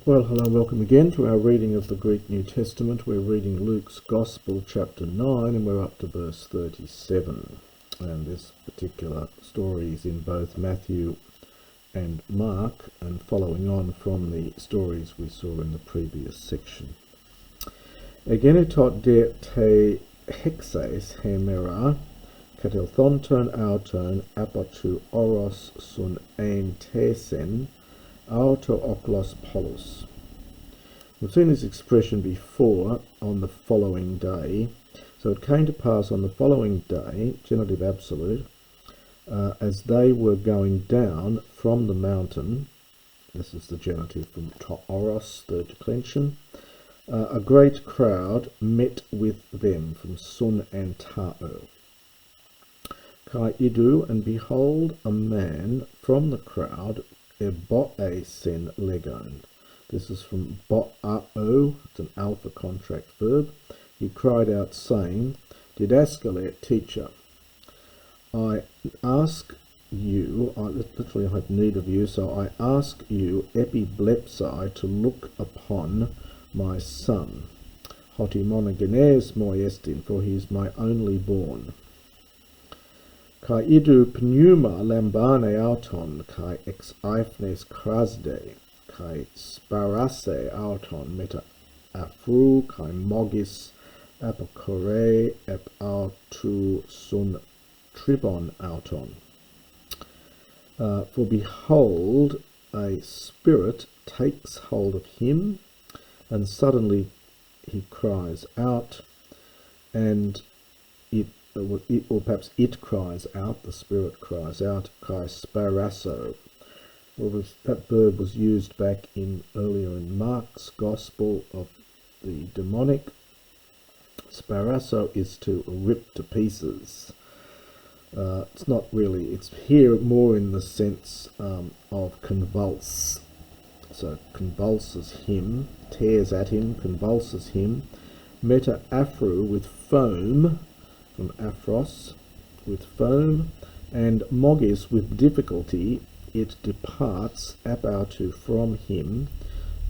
Well, hello and welcome again to our reading of the Greek New Testament. We're reading Luke's Gospel, chapter 9, and we're up to verse 37. And this particular story is in both Matthew and Mark, and following on from the stories we saw in the previous section. Egenetot de te hexes hemera, katelthonton auton apotu oros sun ein tesen, auto oklos polos. We've seen this expression before, on the following day. So it came to pass on the following day, genitive absolute, as they were going down from the mountain, this is the genitive from to oros, third declension, a great crowd met with them from sun and tao. Kai idu, and behold, a man from the crowd, eboe sen legon. This is from bo'ao, it's an alpha contract verb. He cried out saying, Didaskale, teacher, I ask you, literally I have need of you, so I ask you, epiblepsai, to look upon my son. Hoti monogenes moiestin, for he is my only born. Kai idu pneuma lambane auton, kai ex aifnes krasde, kai sparase auton meta afru, kai mogis apokore ep autu sun tribon auton. For behold, a spirit takes hold of him, and suddenly he cries out, and or perhaps it cries out, the spirit cries out, kai sparasso. Well, that verb was used back earlier in Mark's Gospel of the demonic. Sparasso is to rip to pieces. It's not really, it's here more in the sense of convulse. So convulses him, tears at him, convulses him. Meta afru, with foam, from aphros, with foam, and mogis, with difficulty, it departs, apautu, from him.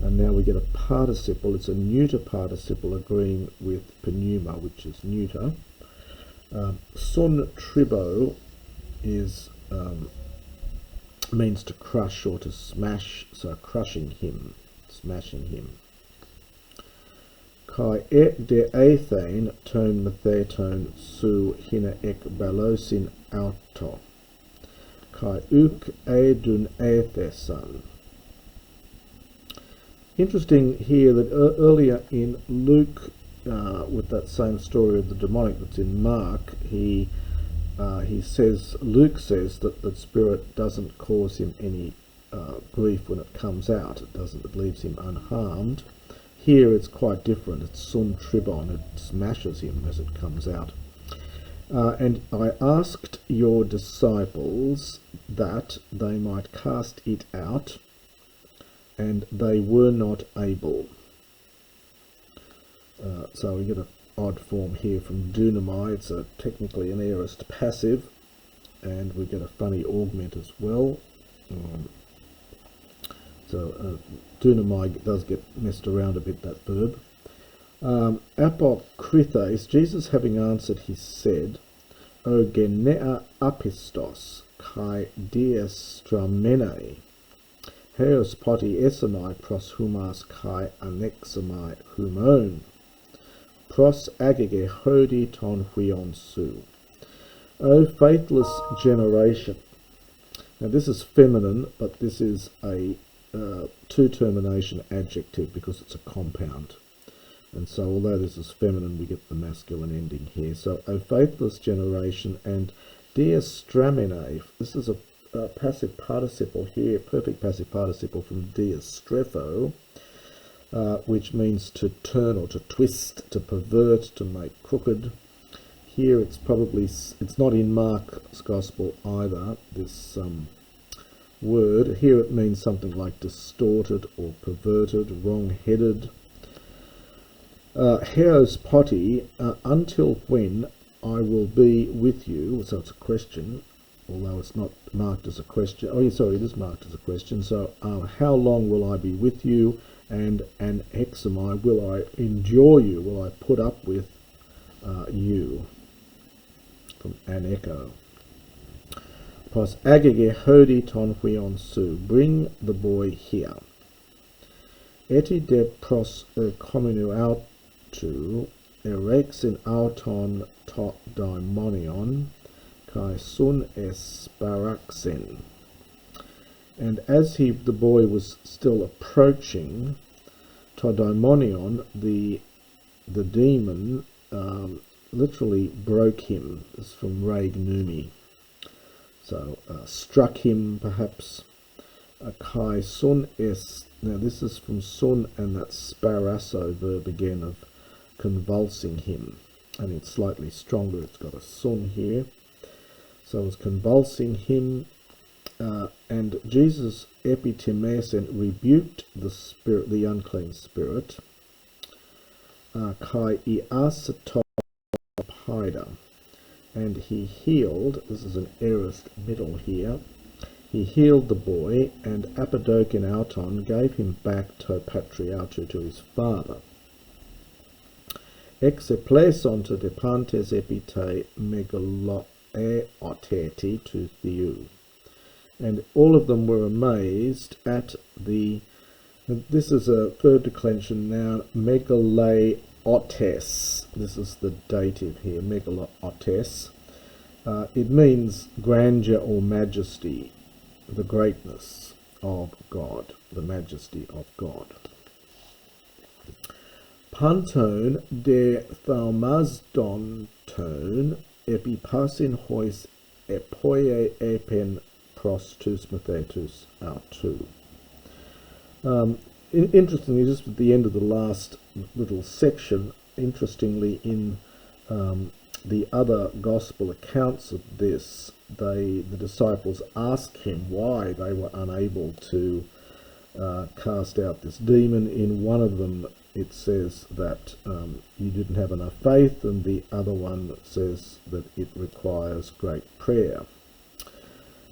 And now we get a participle, it's a neuter participle agreeing with pneuma, which is neuter. Sun tribo is means to crush or to smash, so crushing him, smashing him. Kai e de athane ton metheton su hina ek balosin auto. Kai uk edun athesan. Interesting here that earlier in Luke, with that same story of the demonic that's in Mark, Luke says that the spirit doesn't cause him any grief when it comes out. It leaves him unharmed. Here it's quite different. It's sun tribon. It smashes him as it comes out. And I asked your disciples that they might cast it out, and they were not able. So we get an odd form here from dunamai. It's technically an aorist passive, and we get a funny augment as well. So dunamai does get messed around a bit, that verb. Apokrithes, Jesus having answered, he said, O genea apistos kai diestramene, heos poti esamai pros humas kai anexamai humon, pros agege hodi ton huion su. O faithless generation. Now this is feminine, but this is a two-termination adjective because it's a compound. And so although this is feminine, we get the masculine ending here. So, O faithless generation, and diestramene, this is a passive participle here, perfect passive participle from diestrepho, which means to turn or to twist, to pervert, to make crooked. Here it's not in Mark's Gospel either, this word. Here it means something like distorted or perverted, wrong-headed. Heos poti, until when I will be with you, so it's a question, although it's not marked as a question. Oh, yeah, sorry, it is marked as a question. So, how long will I be with you, and an examai, will I endure you, will I put up with you, from an echo. Pos agege hodi ton huion su, bring the boy here. Eti de pros cominu autu, erexin auton to daimonion, kai sun esparaxin. And as the boy was still approaching, to daimonion, the demon, literally broke him. This is from Reg Numi. So struck him, perhaps. Kai sun es. Now this is from sun, and that sparasso verb again of convulsing him, and it's slightly stronger. It's got a sun here. So it's convulsing him, and Jesus epitimesen rebuked the spirit, the unclean spirit. Kai iasato haida, and he healed. This is an aorist middle here. He healed the boy, and apodokin auton gave him back to patriarchu, to his father. Exepleson to depantes epite megaloeoteti to theou. And all of them were amazed at the, this is a third declension noun, megaleotes. This is the dative here, megaleotes. It means grandeur or majesty, the greatness of God, the majesty of God. Pantone de thaumazdon tone epipasin hois epoie epen prostus mathetus autu. Interestingly, just at the end of the last little section, interestingly, in the other gospel accounts of this, the disciples ask him why they were unable to cast out this demon. In one of them it says that you didn't have enough faith, and the other one says that it requires great prayer.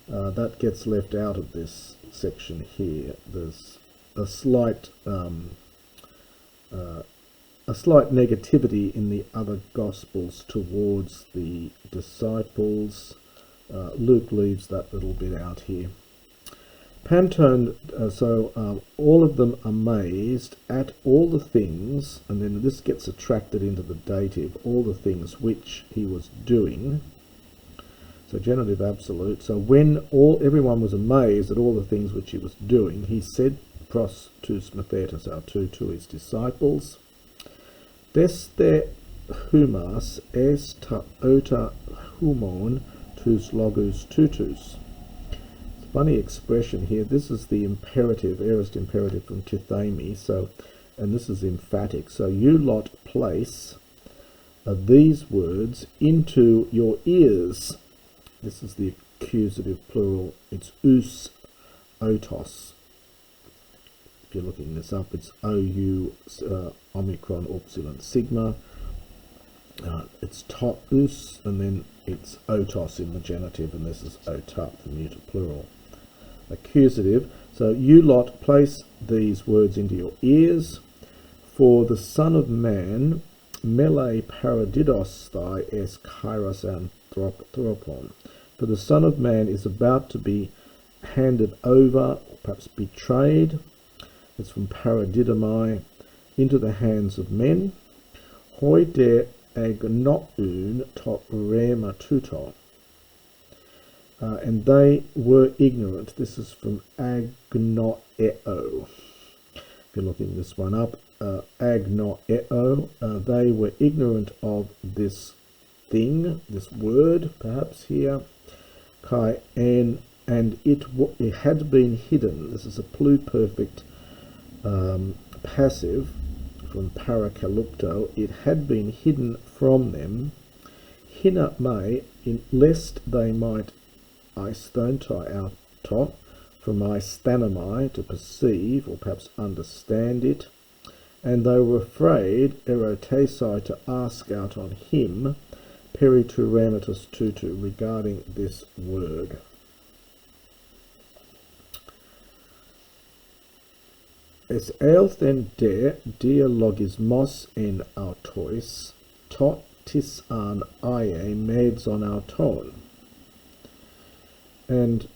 That gets left out of this section here. There's a slight negativity in the other Gospels towards the disciples. Luke leaves that little bit out here. Pantone, all of them amazed at all the things, and then this gets attracted into the dative, all the things which he was doing. So genitive absolute. So when everyone was amazed at all the things which he was doing, he said pros tus mathetus autu, to his disciples, Deste humas es ta ota humon tus logus tutus. It's a funny expression here. This is the imperative, aorist imperative from tithemi. So, and this is emphatic. So you lot place these words into your ears. This is the accusative plural. It's us otos. If you're looking this up, it's ou omicron upsilon sigma. It's to us, and then it's otos in the genitive, and this is ota, the neuter plural. Accusative. So you lot place these words into your ears. For the Son of Man, mele paradidos thai es kairos anthropon. For the Son of Man is about to be handed over, or perhaps betrayed. It's from paradidomai, into the hands of men. Hoi de agnoun to rema tuto. And they were ignorant. This is from agnoeo. If you're looking this one up, agnoeo, they were ignorant of this thing, this word, perhaps here, kai and it had been hidden. This is a pluperfect passive from parakalupto. It had been hidden from them, hina me, lest they might eisthontai auto, from eisthanomai, to perceive or perhaps understand it, and they were afraid erotesai, to ask out on him perituramatus tutu, regarding this word. Es elthen de dialogismos en autois, tot tis an ie meds on auton. And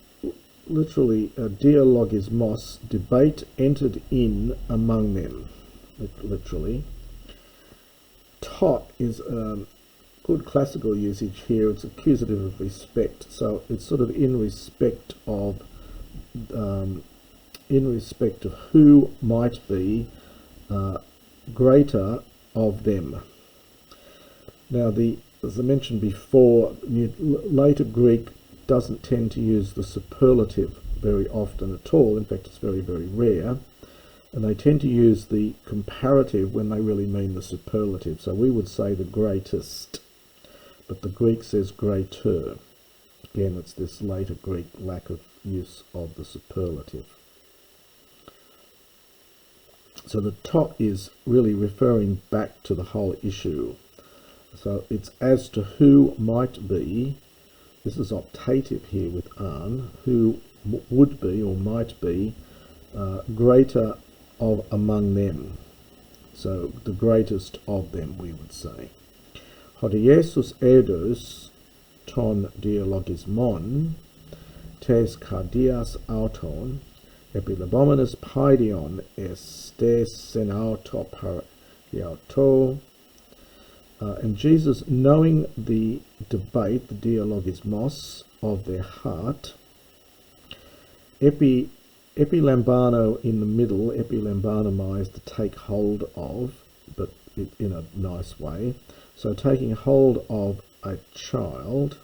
literally, dialogismos, debate entered in among them, literally. Tot is good classical usage here. It's accusative of respect, so it's sort of in respect of who might be greater of them. Now, as I mentioned before, later Greek doesn't tend to use the superlative very often at all. In fact, it's very, very rare. And they tend to use the comparative when they really mean the superlative. So we would say the greatest, but the Greek says greater. Again, it's this later Greek lack of use of the superlative. So the tot is really referring back to the whole issue. So it's as to who might be, this is optative here with an, who would be or might be greater of among them. So the greatest of them, we would say. Hod Iesus eidos ton dialogismon, tes cardias auton, epilabomenes paidion estes sen auto par iauto. And Jesus, knowing the debate, the dialogismos of their heart, epilambano in the middle, epilambanomai to take hold of, but in a nice way. So taking hold of a child,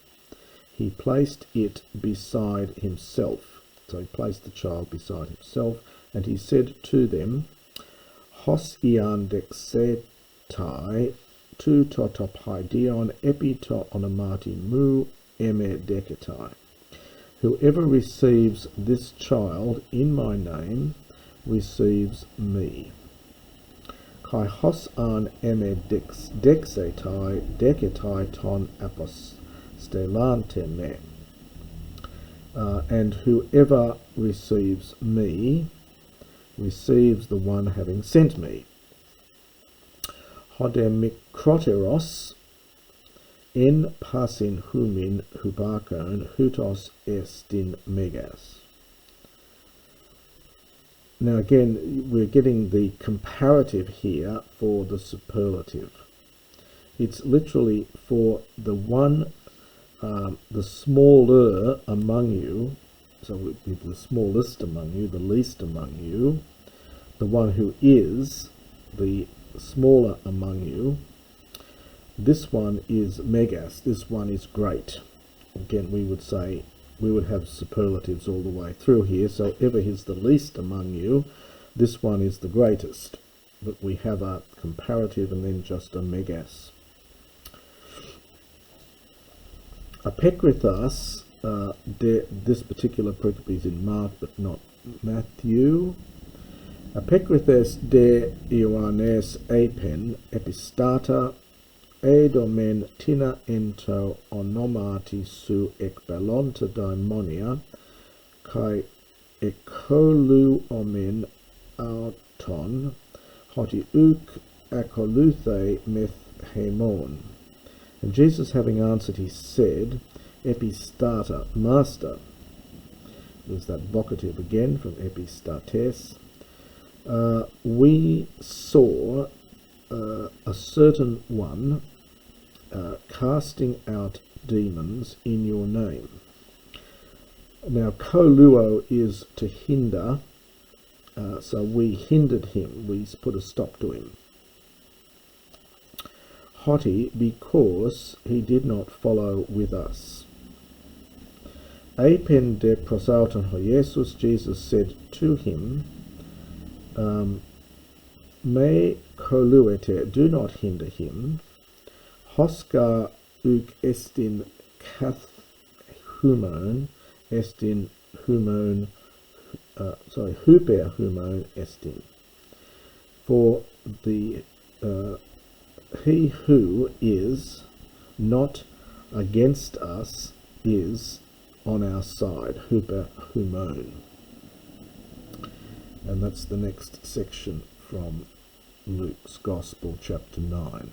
he placed it beside himself. So he placed the child beside himself, and he said to them, Hos ian dexetai tu totopaidion epito onomati mu eme deketai. Whoever receives this child in my name receives me. Kai hos an eme dexetai deketai ton apostelante me. And whoever receives me receives the one having sent me. Hode mikroteros en pasin humin hubakon hutos estin megas. Now again, we're getting the comparative here for the superlative. It's literally for the one, the smaller among you, so the smallest among you, the least among you, the one who is the smaller among you. This one is megas, this one is great. Again, we would say, we would have superlatives all the way through here. So ever is the least among you, this one is the greatest. But we have a comparative and then just a megas. Apekrithas, this particular pericope is in Mark but not Matthew. Apekrithes de Ioannes apen epistata edomen tina ento onomati su ekbalonta daimonia kai ekolu omen auton hoti uk akoluthe meth hemon. And Jesus, having answered, he said, Epistata, Master. There's that vocative again from epistates. We saw a certain one casting out demons in your name. Now, koluo is to hinder, so we hindered him, we put a stop to him. Hoti, because he did not follow with us. Apen de prosauton ho Jesus, Jesus said to him, me koluete, do not hinder him. Hoska uk estin kath humon, estin humon, huper humon estin. For the he who is not against us is on our side, huper humon. and that's the next section from Luke's Gospel, chapter 9.